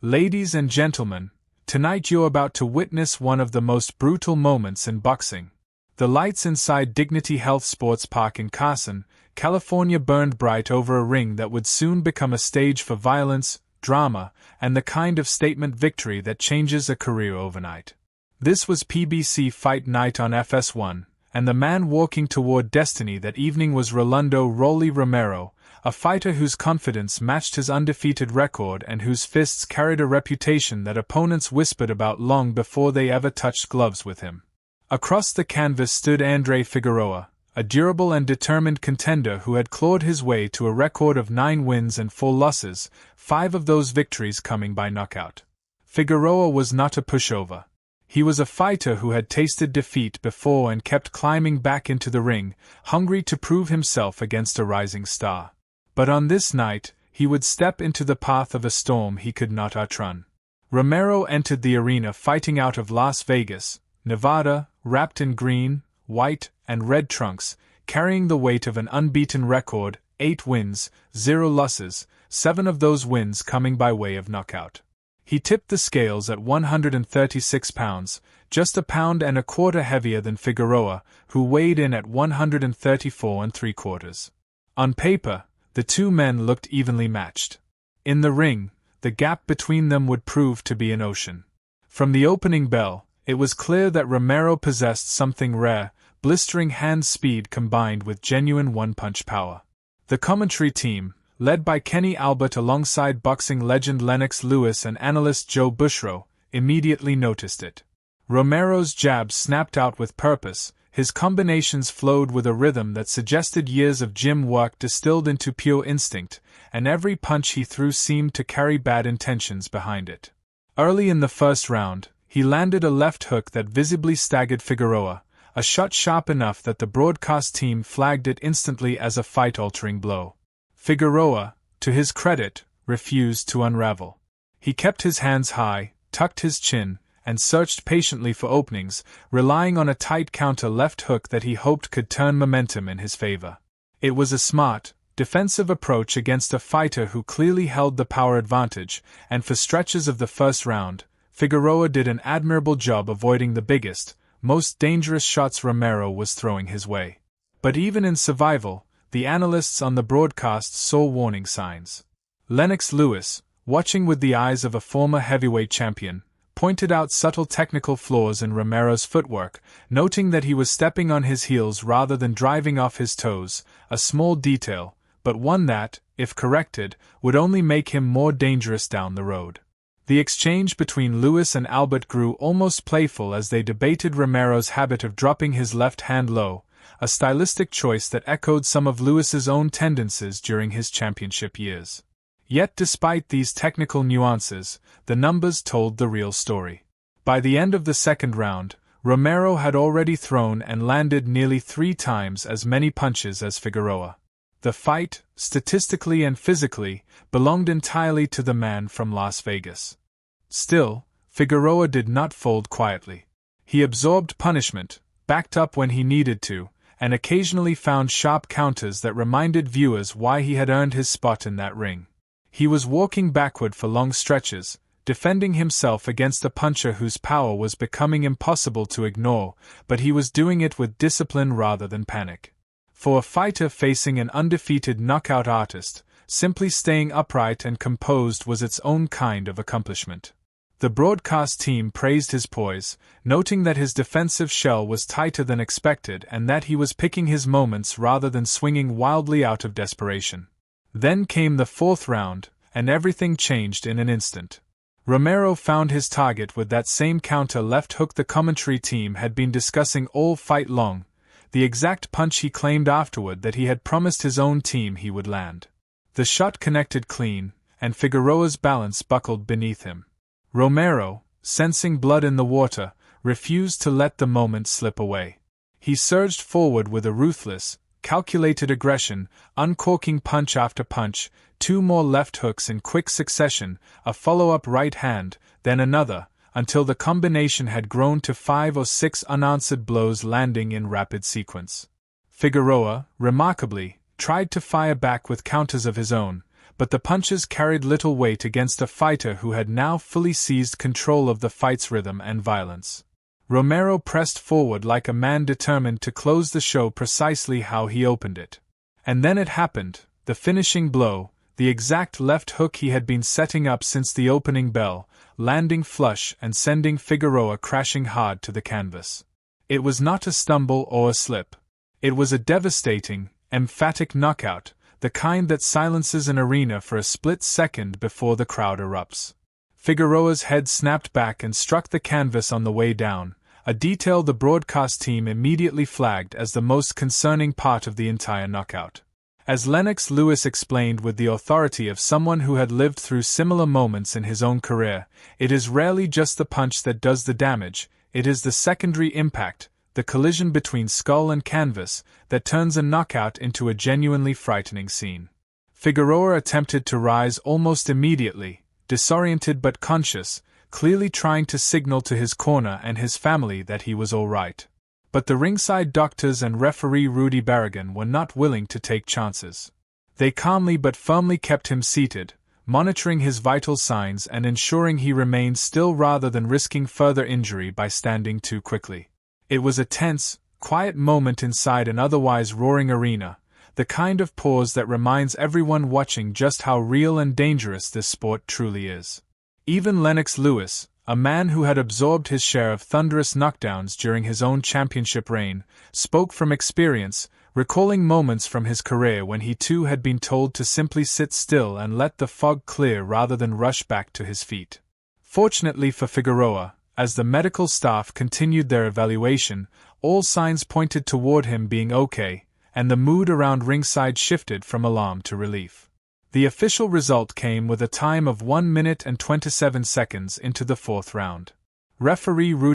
Ladies and gentlemen, tonight you're about to witness one of the most brutal moments in boxing. The lights inside Dignity Health Sports Park in Carson, California burned bright over a ring that would soon become a stage for violence, drama, and the kind of statement victory that changes a career overnight. This was PBC Fight Night on FS1, and the man walking toward destiny that evening was Rolando Romero, a fighter whose confidence matched his undefeated record and whose fists carried a reputation that opponents whispered about long before they ever touched gloves with him. Across the canvas stood Andres Figueroa, a durable and determined contender who had clawed his way to a record of 9 wins and 4 losses, 5 of those victories coming by knockout. Figueroa was not a pushover. He was a fighter who had tasted defeat before and kept climbing back into the ring, hungry to prove himself against a rising star. But on this night, he would step into the path of a storm he could not outrun. Romero entered the arena fighting out of Las Vegas, Nevada, wrapped in green, white, and red trunks, carrying the weight of an unbeaten record, 8 wins, 0 losses, 7 of those wins coming by way of knockout. He tipped the scales at 136 pounds, just a pound and a quarter heavier than Figueroa, who weighed in at 134 3/4. On paper, the two men looked evenly matched. In the ring, the gap between them would prove to be an ocean. From the opening bell, it was clear that Romero possessed something rare, blistering hand speed combined with genuine one-punch power. The commentary team, led by Kenny Albert alongside boxing legend Lennox and analyst Joe Bushro, immediately noticed it. Romero's jabs snapped out with purpose, his combinations flowed with a rhythm that suggested years of gym work distilled into pure instinct, and every punch he threw seemed to carry bad intentions behind it. Early in the first round, he landed a left hook that visibly staggered Figueroa, a shot sharp enough that the broadcast team flagged it instantly as a fight-altering blow. Figueroa, to his credit, refused to unravel. He kept his hands high, tucked his chin, and searched patiently for openings, relying on a tight counter left hook that he hoped could turn momentum in his favor. It was a smart, defensive approach against a fighter who clearly held the power advantage, and for stretches of the first round, Figueroa did an admirable job avoiding the biggest, most dangerous shots Romero was throwing his way. But even in survival, the analysts on the broadcast saw warning signs. Lennox, watching with the eyes of a former heavyweight champion, pointed out subtle technical flaws in Romero's footwork, noting that he was stepping on his heels rather than driving off his toes, a small detail, but one that, if corrected, would only make him more dangerous down the road. The exchange between Lewis and Albert grew almost playful as they debated Romero's habit of dropping his left hand low, a stylistic choice that echoed some of Lewis's own tendencies during his championship years. Yet despite these technical nuances, the numbers told the real story. By the end of the second round, Romero had already thrown and landed nearly 3 times as many punches as Figueroa. The fight, statistically and physically, belonged entirely to the man from Las Vegas. Still, Figueroa did not fold quietly. He absorbed punishment, backed up when he needed to, and occasionally found sharp counters that reminded viewers why he had earned his spot in that ring. He was walking backward for long stretches, defending himself against a puncher whose power was becoming impossible to ignore, but he was doing it with discipline rather than panic. For a fighter facing an undefeated knockout artist, simply staying upright and composed was its own kind of accomplishment. The broadcast team praised his poise, noting that his defensive shell was tighter than expected and that he was picking his moments rather than swinging wildly out of desperation. Then came the fourth round, and everything changed in an instant. Romero found his target with that same counter left hook the commentary team had been discussing all fight long, the exact punch he claimed afterward that he had promised his own team he would land. The shot connected clean, and Figueroa's balance buckled beneath him. Romero, sensing blood in the water, refused to let the moment slip away. He surged forward with a ruthless, calculated aggression, uncorking punch after punch, 2 more left hooks in quick succession, a follow-up right hand, then another, until the combination had grown to 5 or 6 unanswered blows landing in rapid sequence. Figueroa, remarkably, tried to fire back with counters of his own, but the punches carried little weight against a fighter who had now fully seized control of the fight's rhythm and violence. Romero pressed forward like a man determined to close the show precisely how he opened it. And then it happened, the finishing blow, the exact left hook he had been setting up since the opening bell, landing flush and sending Figueroa crashing hard to the canvas. It was not a stumble or a slip. It was a devastating, emphatic knockout, the kind that silences an arena for a split second before the crowd erupts. Figueroa's head snapped back and struck the canvas on the way down, a detail the broadcast team immediately flagged as the most concerning part of the entire knockout. As Lennox Lewis explained with the authority of someone who had lived through similar moments in his own career, it is rarely just the punch that does the damage, it is the secondary impact, the collision between skull and canvas, that turns a knockout into a genuinely frightening scene. Figueroa attempted to rise almost immediately, disoriented but conscious, clearly trying to signal to his corner and his family that he was all right. But the ringside doctors and referee Rudy Barragan were not willing to take chances. They calmly but firmly kept him seated, monitoring his vital signs and ensuring he remained still rather than risking further injury by standing too quickly. It was a tense, quiet moment inside an otherwise roaring arena, the kind of pause that reminds everyone watching just how real and dangerous this sport truly is. Even Lennox Lewis, a man who had absorbed his share of thunderous knockdowns during his own championship reign, spoke from experience, recalling moments from his career when he too had been told to simply sit still and let the fog clear rather than rush back to his feet. Fortunately for Figueroa, as the medical staff continued their evaluation, all signs pointed toward him being okay, and the mood around ringside shifted from alarm to relief. The official result came with a time of 1 minute and 27 seconds into the fourth round. Referee Rudy